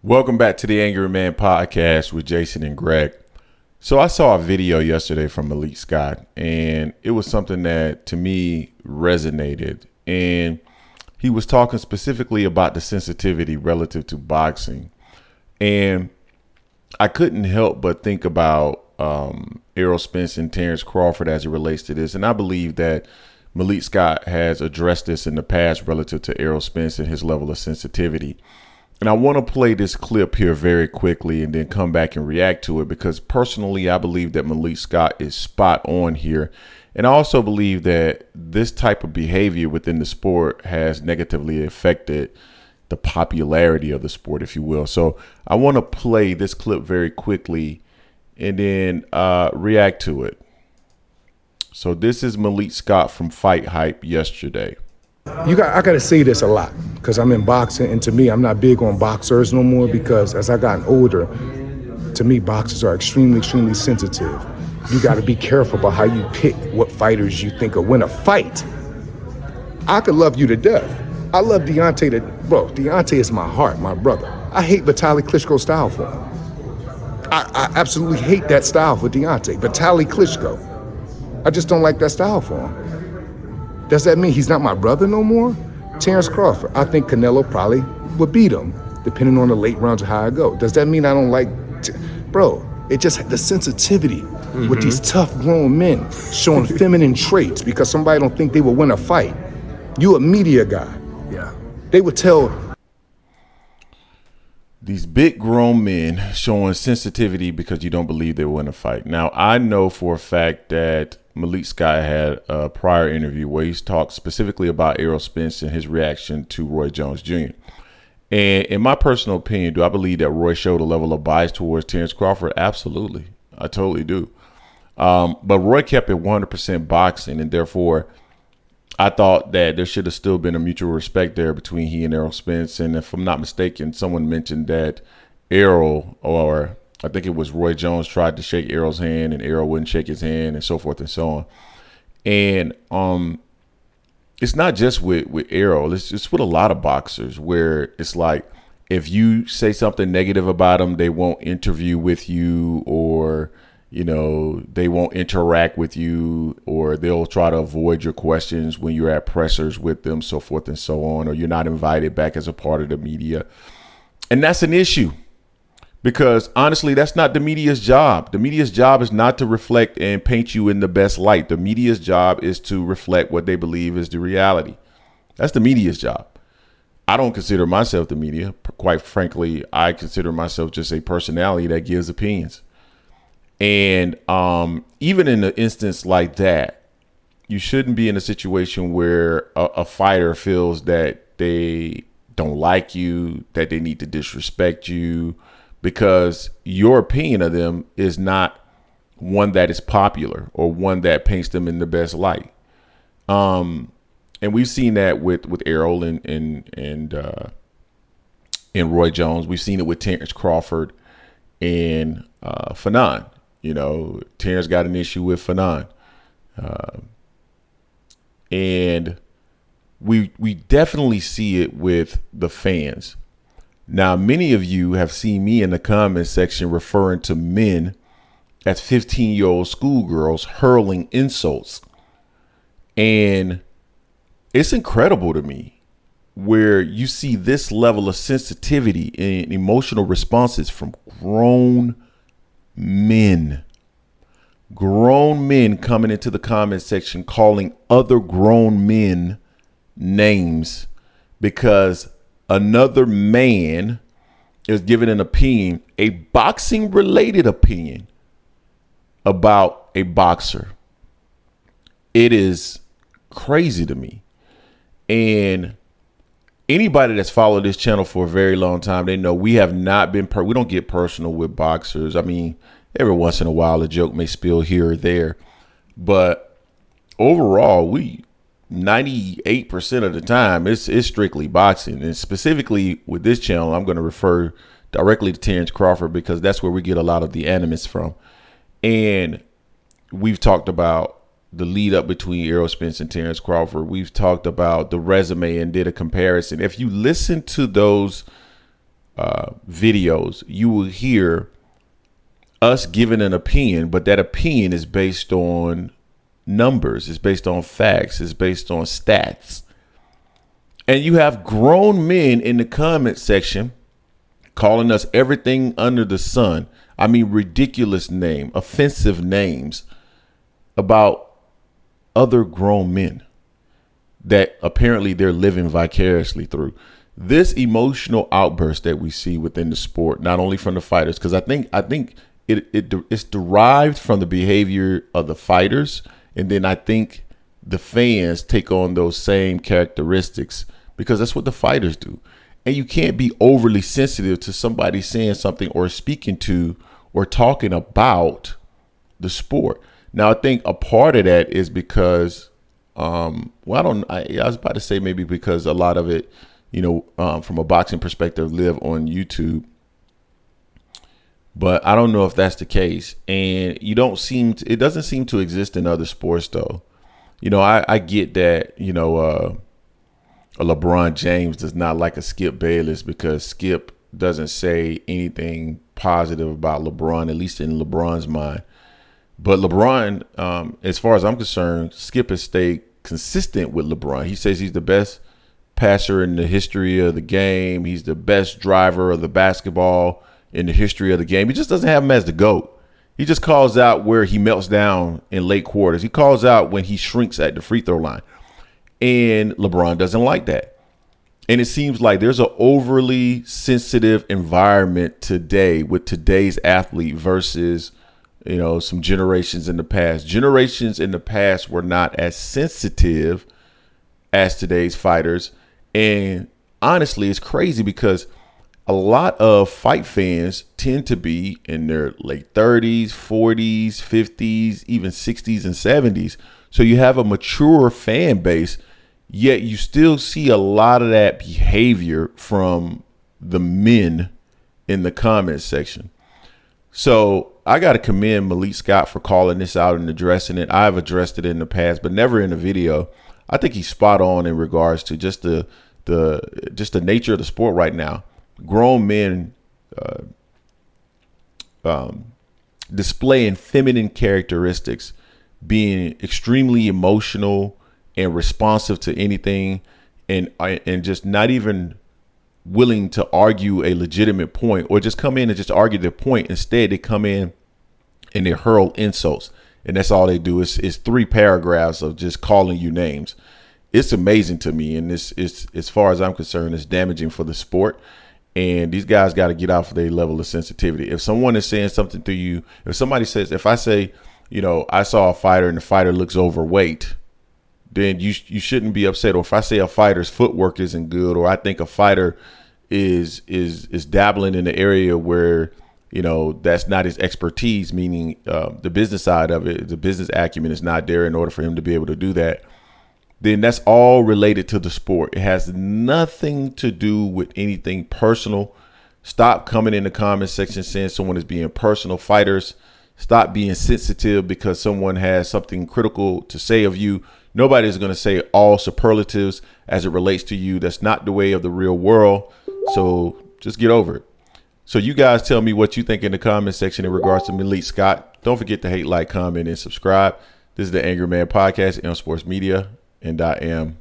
Welcome back to the Angry Man Podcast with Jason and Greg. So I saw a video yesterday from Malik Scott, and it was something that to me resonated. And he was talking specifically about the sensitivity relative to boxing. And I couldn't help but think about Errol Spence and Terence Crawford as it relates to this. And I believe that Malik Scott has addressed this in the past relative to Errol Spence and his level of sensitivity. And I want to play this clip here very quickly and then come back and react to it, because personally, I believe that Malik Scott is spot on here. And I also believe that this type of behavior within the sport has negatively affected the popularity of the sport, if you will. So I want to play this clip very quickly and then react to it. So this is Malik Scott from Fight Hype yesterday. I got to say this a lot because I'm in boxing, and to me, I'm not big on boxers no more because as I gotten older, to me, boxers are extremely sensitive. You got to be careful about how you pick what fighters you think will win a fight. I could love you to death. I love Deontay Deontay is my heart, my brother. I hate Vitaly Klitschko's style for him. I absolutely hate that style for Deontay. Vitaly Klitschko. I just don't like that style for him. Does that mean he's not my brother no more? Terence Crawford, I think Canelo probably would beat him, depending on the late rounds of how I go. Does that mean I don't like, it just the sensitivity with these tough grown men showing feminine traits because somebody don't think they will win a fight. You a media guy. Yeah. They would tell. These big grown men showing sensitivity because you don't believe they will win a fight. Now, I know for a fact that Malik Scott had a prior interview where he's talked specifically about Errol Spence and his reaction to Roy Jones Jr. And in my personal opinion, do I believe that Roy showed a level of bias towards Terence Crawford? Absolutely. I totally do. But Roy kept it 100% boxing, and therefore I thought that there should have still been a mutual respect there between he and Errol Spence. And if I'm not mistaken, someone mentioned that Errol, or I think it was Roy Jones, tried to shake Errol's hand and Errol wouldn't shake his hand, and so forth and so on. And it's not just with Errol, it's with a lot of boxers where it's like if you say something negative about them, they won't interview with you, or they won't interact with you, or they'll try to avoid your questions when you're at pressers with them, so forth and so on, or you're not invited back as a part of the media. And that's an issue. Because honestly, that's not the media's job. The media's job is not to reflect and paint you in the best light. The media's job is to reflect what they believe is the reality. That's the media's job. I don't consider myself the media. Quite frankly, I consider myself just a personality that gives opinions. And even in an instance like that, you shouldn't be in a situation where a fighter feels that they don't like you, that they need to disrespect you, because your opinion of them is not one that is popular or one that paints them in the best light. And we've seen that with Errol and Roy Jones. We've seen it with Terence Crawford and Fanon. Terence got an issue with Fanon. And we definitely see it with the fans. Now, many of you have seen me in the comment section referring to men as 15-year-old schoolgirls hurling insults. And it's incredible to me where you see this level of sensitivity and emotional responses from grown men. Grown men coming into the comment section calling other grown men names because another man is giving an opinion, a boxing related opinion about a boxer. It is crazy to me. And anybody that's followed this channel for a very long time, they know we have not been, we don't get personal with boxers. I mean, every once in a while a joke may spill here or there, but overall, 98% of the time, it's strictly boxing. And specifically with this channel, I'm going to refer directly to Terence Crawford because that's where we get a lot of the animus from. And we've talked about the lead up between Errol Spence and Terence Crawford. We've talked about the resume and did a comparison. If you listen to those videos, you will hear us giving an opinion, but that opinion is based on numbers, it's based on facts, it's based on stats. And you have grown men in the comment section calling us everything under the sun. I mean, ridiculous name, offensive names about other grown men that apparently they're living vicariously through. This emotional outburst that we see within the sport, not only from the fighters, because I think it's derived from the behavior of the fighters, and then I think the fans take on those same characteristics because that's what the fighters do. And you can't be overly sensitive to somebody saying something or speaking to or talking about the sport. Now, I think a part of that is because, I was about to say maybe because a lot of it, from a boxing perspective, live on YouTube. But I don't know if that's the case. And it doesn't seem to exist in other sports, though. I get that, a LeBron James does not like a Skip Bayless because Skip doesn't say anything positive about LeBron, at least in LeBron's mind. But LeBron, as far as I'm concerned, Skip has stayed consistent with LeBron. He says he's the best passer in the history of the game. He's the best driver of the basketball in the history of the game. He just doesn't have him as the GOAT. He just calls out where he melts down in late quarters. He calls out when he shrinks at the free throw line. And LeBron doesn't like that. And it seems like there's an overly sensitive environment today with today's athlete versus, some generations in the past. Generations in the past were not as sensitive as today's fighters. And honestly, it's crazy because a lot of fight fans tend to be in their late 30s, 40s, 50s, even 60s and 70s. So you have a mature fan base, yet you still see a lot of that behavior from the men in the comment section. So I got to commend Malik Scott for calling this out and addressing it. I've addressed it in the past, but never in a video. I think he's spot on in regards to just the nature of the sport right now. Grown men displaying feminine characteristics, being extremely emotional and responsive to anything, and just not even willing to argue a legitimate point or just come in and just argue their point. Instead, they come in and they hurl insults, and that's all they do. Is 3 paragraphs of just calling you names. It's amazing to me, and this is, as far as I'm concerned, it's damaging for the sport. And these guys got to get out for their level of sensitivity. If someone is saying something to you, if I say, I saw a fighter and the fighter looks overweight, then you shouldn't be upset. Or if I say a fighter's footwork isn't good, or I think a fighter is dabbling in the area where, that's not his expertise, meaning the business side of it, the business acumen is not there in order for him to be able to do that, then that's all related to the sport. It has nothing to do with anything personal. Stop coming in the comment section saying someone is being personal. Fighters, stop being sensitive because someone has something critical to say of you. Nobody's going to say all superlatives as it relates to you. That's not the way of the real world. So just get over it. So you guys tell me what you think in the comment section in regards to Malik Scott. Don't forget to hate, like, comment, and subscribe. This is the Angry Man Podcast, M Sports Media. And I am